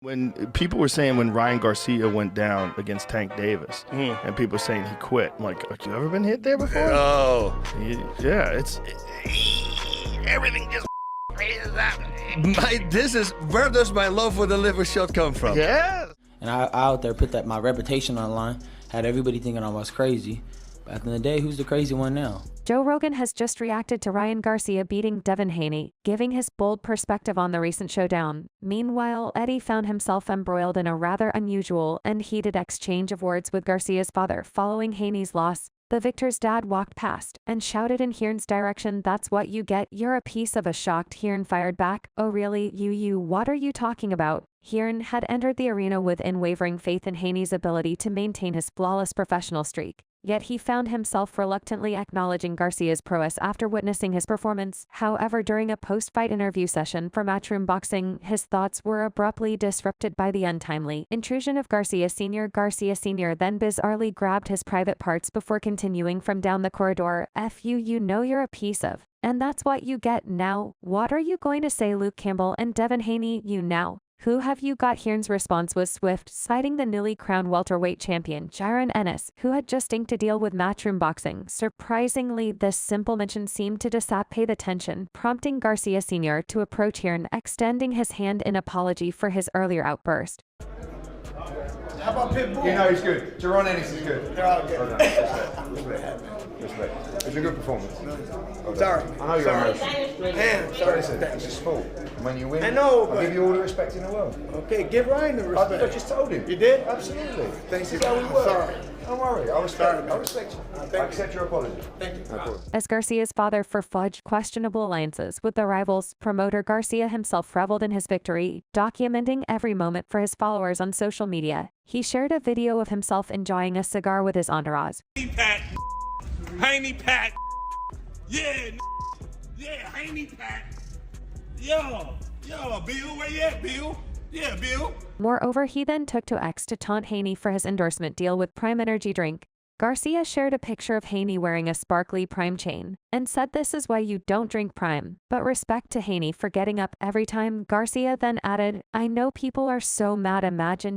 When people were saying when Ryan Garcia went down against Tank Davis, and people were saying he quit, I'm like, have you ever been hit there before? Oh. Yeah, it's everything just is happening. This is where does my love for the liver shot come from? Yeah. And I out there put my reputation on the line, had everybody thinking I was crazy. But at the end of the day, who's the crazy one now? Joe Rogan has just reacted to Ryan Garcia beating Devin Haney, giving his bold perspective on the recent showdown. Meanwhile, Eddie found himself embroiled in a rather unusual and heated exchange of words with Garcia's father following Haney's loss. The victor's dad walked past and shouted in Hearn's direction, "That's what you get, you're a piece of a." Shocked, Hearn fired back, "Oh really, you, what are you talking about?" Hearn had entered the arena with unwavering faith in Haney's ability to maintain his flawless professional streak. Yet he found himself reluctantly acknowledging Garcia's prowess after witnessing his performance. However, during a post-fight interview session for Matchroom Boxing, his thoughts were abruptly disrupted by the untimely intrusion of Garcia Sr. Garcia Sr. then bizarrely grabbed his private parts before continuing from down the corridor, "You know you're a piece of. And that's what you get now. What are you going to say, Luke Campbell and Devin Haney? You now. Who have you got?" Hearn's response was swift, citing the newly crowned welterweight champion, Jaron Ennis, who had just inked a deal with Matchroom Boxing. Surprisingly, this simple mention seemed to dissipate the tension, prompting Garcia Sr. to approach Hearn, extending his hand in apology for his earlier outburst. How about Pitbull? You know he's good. Jaron Ennis is good. They're all good. Well done. Respect. It was a good performance. Well Sorry. I know you're emotional. Man, sorry. Listen, it's a sport. When you win, I know, I but... give you all the respect in the world. Okay, give Ryan the respect. I just told him. You did? Absolutely. Thanks. This is how we work. Sorry. Don't worry. I respect you. I accept your apology. Thank you. No problem. As Garcia's father forged questionable alliances with the rivals, promoter Garcia himself reveled in his victory, documenting every moment for his followers on social media. He shared a video of himself enjoying a cigar with his entourage. Haney Pat. Yeah, Haney Pat. Yo, Bill, where you at, Bill? Yeah, Bill. Moreover, he then took to X to taunt Haney for his endorsement deal with Prime Energy drink. Garcia shared a picture of Haney wearing a sparkly Prime chain and said this is why you don't drink Prime, but respect to Haney for getting up every time. Garcia then added, "I know people are so mad.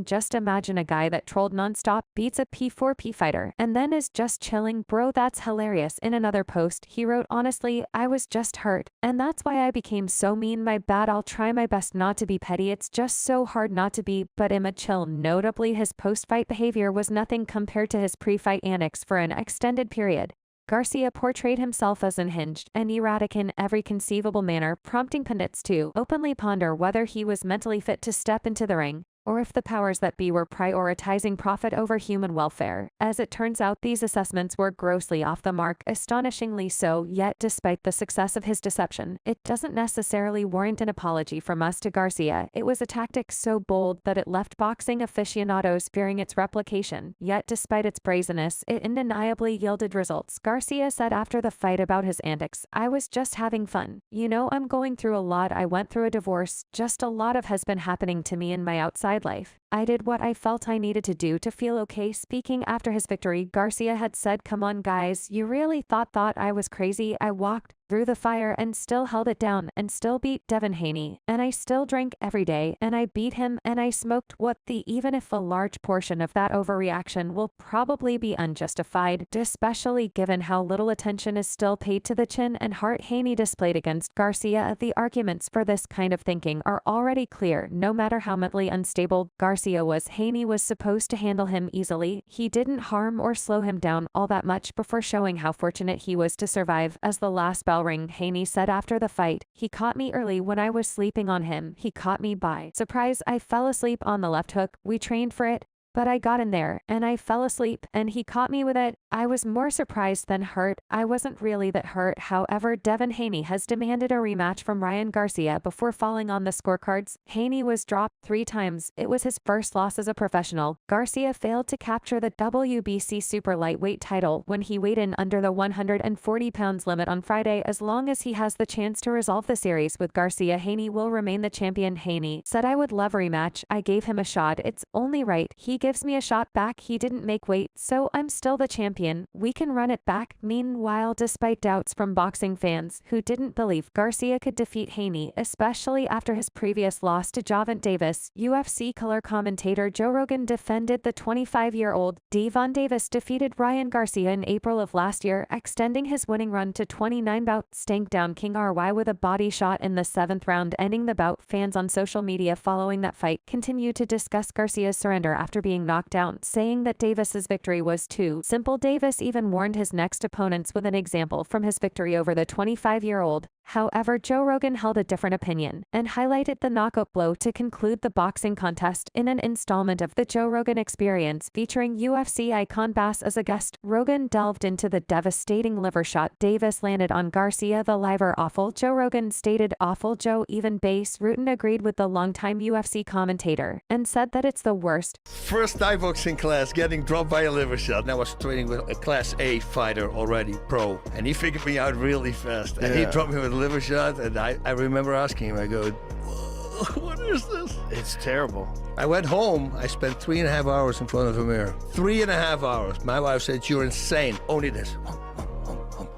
Just imagine a guy that trolled nonstop, beats a P4P fighter, and then is just chilling. Bro, that's hilarious." In another post, he wrote, "Honestly, I was just hurt, and that's why I became so mean. My bad. I'll try my best not to be petty. It's just so hard not to be, but I'm a chill." Notably, his post-fight behavior was nothing compared to his pre-fight antics for an extended period. Garcia portrayed himself as unhinged and erratic in every conceivable manner, prompting pundits to openly ponder whether he was mentally fit to step into the ring, or if the powers that be were prioritizing profit over human welfare. As it turns out, these assessments were grossly off the mark, astonishingly so, yet despite the success of his deception, it doesn't necessarily warrant an apology from us to Garcia. It was a tactic so bold that it left boxing aficionados fearing its replication, yet despite its brazenness, it undeniably yielded results. Garcia said after the fight about his antics, "I was just having fun. You know, I'm going through a lot. I went through a divorce. Just a lot of has been happening to me in my outside life. I did what I felt I needed to do to feel okay." Speaking after his victory, Garcia had said, "Come on guys, you really thought I was crazy? I walked through the fire and still held it down and still beat Devin Haney, and I still drank every day and I beat him and I smoked even if a large portion of that overreaction will probably be unjustified, especially given how little attention is still paid to the chin and heart Haney displayed against Garcia. The arguments for this kind of thinking are already clear. No matter how mentally unstable Garcia was, Haney was supposed to handle him easily. He didn't harm or slow him down all that much before showing how fortunate he was to survive. As the last bell rang, Haney said after the fight, "He caught me early when I was sleeping on him. He caught me by surprise. I fell asleep on the left hook. We trained for it, but I got in there and I fell asleep and he caught me with it. I was more surprised than hurt. I wasn't really that hurt." However, Devin Haney has demanded a rematch from Ryan Garcia before falling on the scorecards. Haney was dropped 3 times. It was his first loss as a professional. Garcia failed to capture the WBC super lightweight title when he weighed in under the 140 pounds limit on Friday. As long as he has the chance to resolve the series with Garcia, Haney will remain the champion. Haney said, "I would love a rematch. I gave him a shot. It's only right. He gives me a shot back. He didn't make weight, so I'm still the champion. We can run it back. Meanwhile, despite doubts from boxing fans who didn't believe Garcia could defeat Haney, especially after his previous loss to Gervonta Davis, UFC color commentator Joe Rogan defended the 25-year-old. Devin Davis defeated Ryan Garcia in April of last year, extending his winning run to 29 bouts, stank down King RY with a body shot in the 7th round, ending the bout. Fans on social media following that fight continued to discuss Garcia's surrender after being knocked down, saying that Davis's victory was too simple. Davis even warned his next opponents with an example from his victory over the 25-year-old. However, Joe Rogan held a different opinion and highlighted the knockout blow to conclude the boxing contest. In an installment of the Joe Rogan Experience featuring UFC icon Bass as a guest, Rogan delved into the devastating liver shot Davis landed on Garcia. The liver awful, Joe Rogan stated. Awful, Joe. Even Bass Rutten agreed with the longtime UFC commentator and said that it's the worst. First Thai boxing class, getting dropped by a liver shot. And I was training with a Class A fighter already, pro. And he figured me out really fast. And he dropped me with a liver shot. And I remember asking him, I go, what is this? It's terrible. I went home. I spent 3.5 hours in front of a mirror. 3.5 hours. My wife said, you're insane. Only this.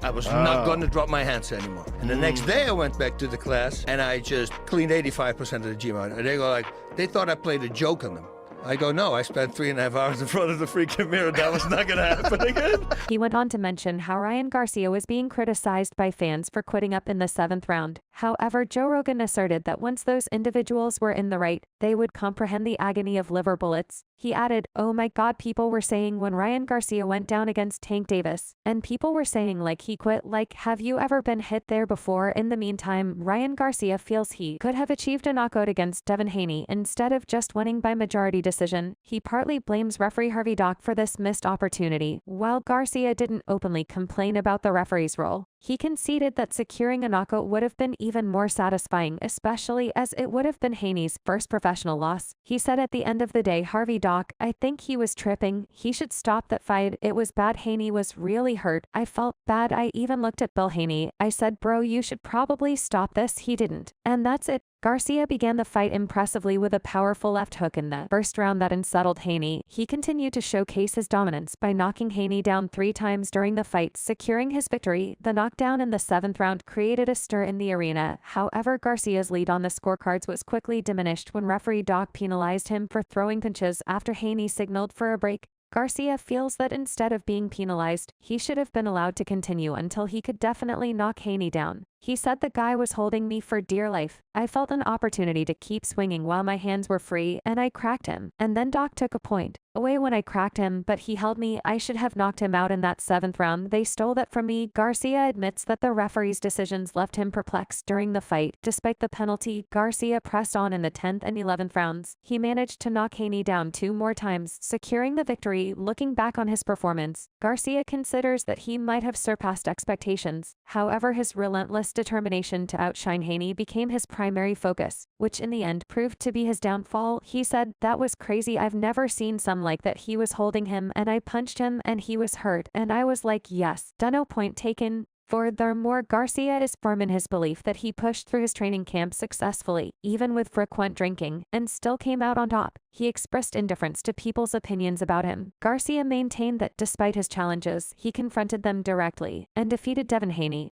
I was not going to drop my hands anymore. And the next day I went back to the class and I just cleaned 85% of the gym out. And they go like, they thought I played a joke on them. I go, no, I spent 3.5 hours in front of the freaking mirror. That was not going to happen again. He went on to mention how Ryan Garcia was being criticized by fans for quitting up in the 7th round. However, Joe Rogan asserted that once those individuals were in the right, they would comprehend the agony of liver bullets. He added, oh my god, people were saying when Ryan Garcia went down against Tank Davis, and people were saying like he quit, like have you ever been hit there before? In the meantime, Ryan Garcia feels he could have achieved a knockout against Devin Haney instead of just winning by majority decision. He partly blames referee Harvey Dock for this missed opportunity. While Garcia didn't openly complain about the referee's role, he conceded that securing a knockout would have been even more satisfying, especially as it would have been Haney's first professional loss. He said at the end of the day, Harvey Dock, I think he was tripping. He should stop that fight. It was bad. Haney was really hurt. I felt bad. I even looked at Bill Haney. I said, bro, you should probably stop this. He didn't. And that's it. Garcia began the fight impressively with a powerful left hook in the first round that unsettled Haney. He continued to showcase his dominance by knocking Haney down 3 times during the fight, securing his victory. The knockdown in the 7th round created a stir in the arena. However, Garcia's lead on the scorecards was quickly diminished when referee Dock penalized him for throwing punches after Haney signaled for a break. Garcia feels that instead of being penalized, he should have been allowed to continue until he could definitely knock Haney down. He said the guy was holding me for dear life. I felt an opportunity to keep swinging while my hands were free, and I cracked him. And then Doc took a point away when I cracked him, but he held me. I should have knocked him out in that 7th round. They stole that from me. Garcia admits that the referee's decisions left him perplexed during the fight. Despite the penalty, Garcia pressed on in the 10th and 11th rounds. He managed to knock Haney down 2 more times, securing the victory. Looking back on his performance, Garcia considers that he might have surpassed expectations. However, his relentless determination to outshine Haney became his primary focus, which in the end proved to be his downfall. He said, that was crazy. I've never seen some like that. He was holding him and I punched him and he was hurt and I was like, yes. Dunno, point taken. Furthermore, Garcia is firm in his belief that he pushed through his training camp successfully, even with frequent drinking, and still came out on top. He expressed indifference to people's opinions about him. Garcia maintained that despite his challenges, he confronted them directly and defeated Devin Haney.